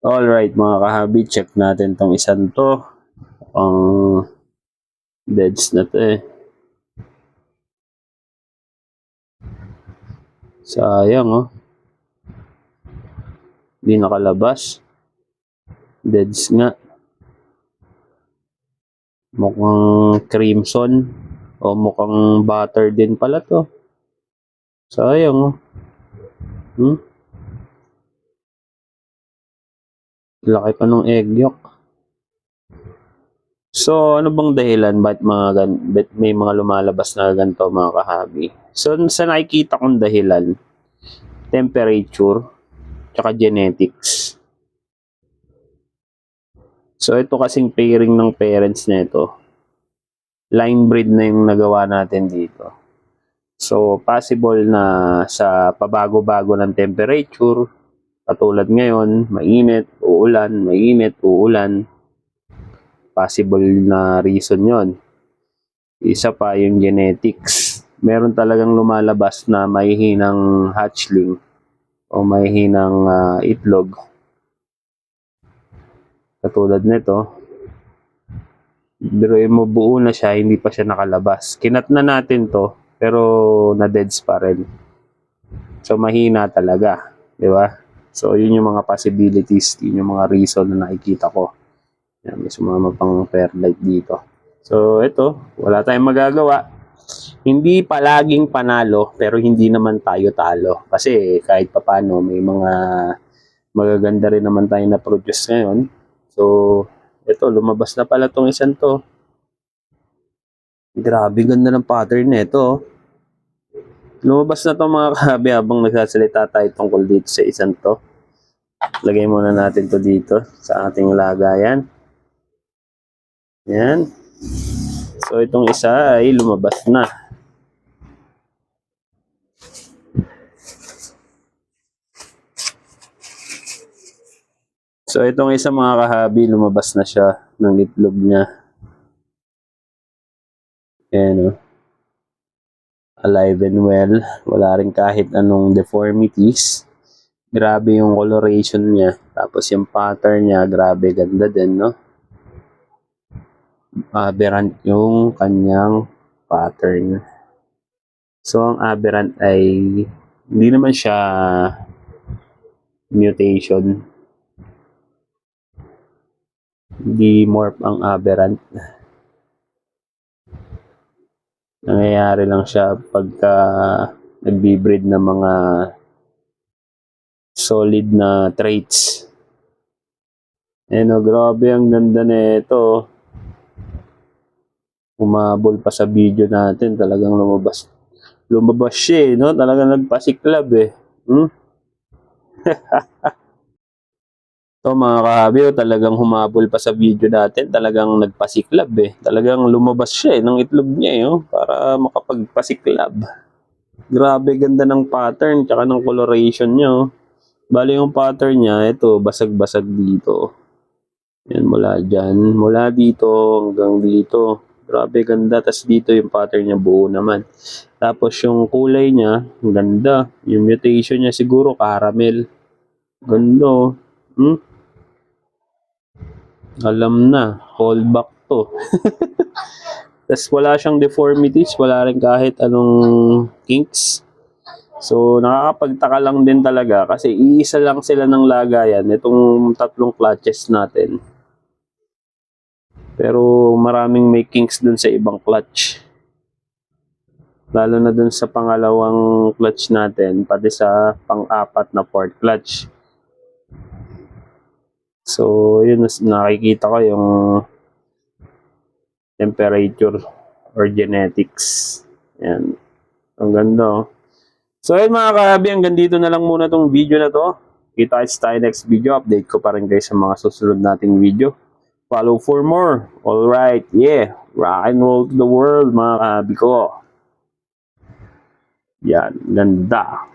Alright mga kahabi, check natin tong isang to. Ang deads na to eh. Sayang oh. Hindi nakalabas. Deads nga. Mukhang crimson. O mukhang butter din pala to. Sayang oh. Laki pa ng egg yolk. So, ano bang dahilan ba't may mga lumalabas na ganito mga kahabi? So, sa nakikita kong dahilan, temperature, tsaka genetics. So, ito kasing pairing ng parents nito. Line breed na yung nagawa natin dito. So, possible na sa pabago-bago ng temperature, katulad ngayon, mainit, uulan, possible na reason yon. Isa pa yung genetics. Meron talagang lumalabas na may hinang hatchling o may hinang itlog. Katulad nito. Pero mo buo na siya, hindi pa siya nakalabas. Kinat na natin to, pero na-deads pa rin. So, mahina talaga. Di ba? So, yun yung mga possibilities, yun yung mga reason na nakikita ko. Yan, may sumama pang fair light dito. So, ito, wala tayong magagawa. Hindi palaging panalo, pero hindi naman tayo talo. Kasi kahit papano, may mga magaganda rin naman tayo na produce ngayon. So, ito, lumabas na pala tong isang to. Grabe, ganda ng pattern nito. Lumabas na to mga kahabi habang nagsasalita tayo tungkol dito sa isang to. Lagay muna natin to dito sa ating lagayan. Yan. So, itong isa ay lumabas na. So, itong isa mga kahabi, lumabas na siya ng itlog niya. Ayan o. Alive and well. Wala rin kahit anong deformities. Grabe yung coloration niya. Tapos yung pattern niya, grabe, ganda din, no? Aberrant yung kanyang pattern. So, ang aberrant ay hindi naman siya mutation. Hindi morph ang aberrant. Nangyayari lang siya pagka nagbi-breed ng mga solid na traits. Grabe ang ganda nito. Umabol pa sa video natin, talagang lumabas siya, no? Talagang nagpasiklab eh. So mga kahabi, talagang humabol pa sa video natin, talagang nagpasiklab eh. Talagang lumabas siya ng itlog niya para makapagpasiklab. Grabe ganda ng pattern, tsaka ng coloration niya. Bali yung pattern niya, ito, basag-basag dito. Yan, mula dito hanggang dito. Grabe ganda, tas dito yung pattern niya buo naman. Tapos yung kulay niya, ganda. Yung mutation niya siguro caramel. Ganda. Alam na, callback to. Tas wala siyang deformities, wala rin kahit anong kinks. So nakakapagtaka lang din talaga kasi iisa lang sila ng lagayan, itong tatlong clutches natin. Pero maraming may kinks dun sa ibang clutch. Lalo na dun sa pangalawang clutch natin, pati sa pang-apat na fourth clutch. So, yun, nakikita ko yung temperature or genetics. Yan. Ang ganda. So, yun mga kahabi, hanggang dito na lang muna tong video na to. Kita-kits tayo next video. Update ko pa rin guys sa mga susunod nating video. Follow for more. Alright, yeah. Rock and roll to the world mga kahabi ko. Yan, ganda.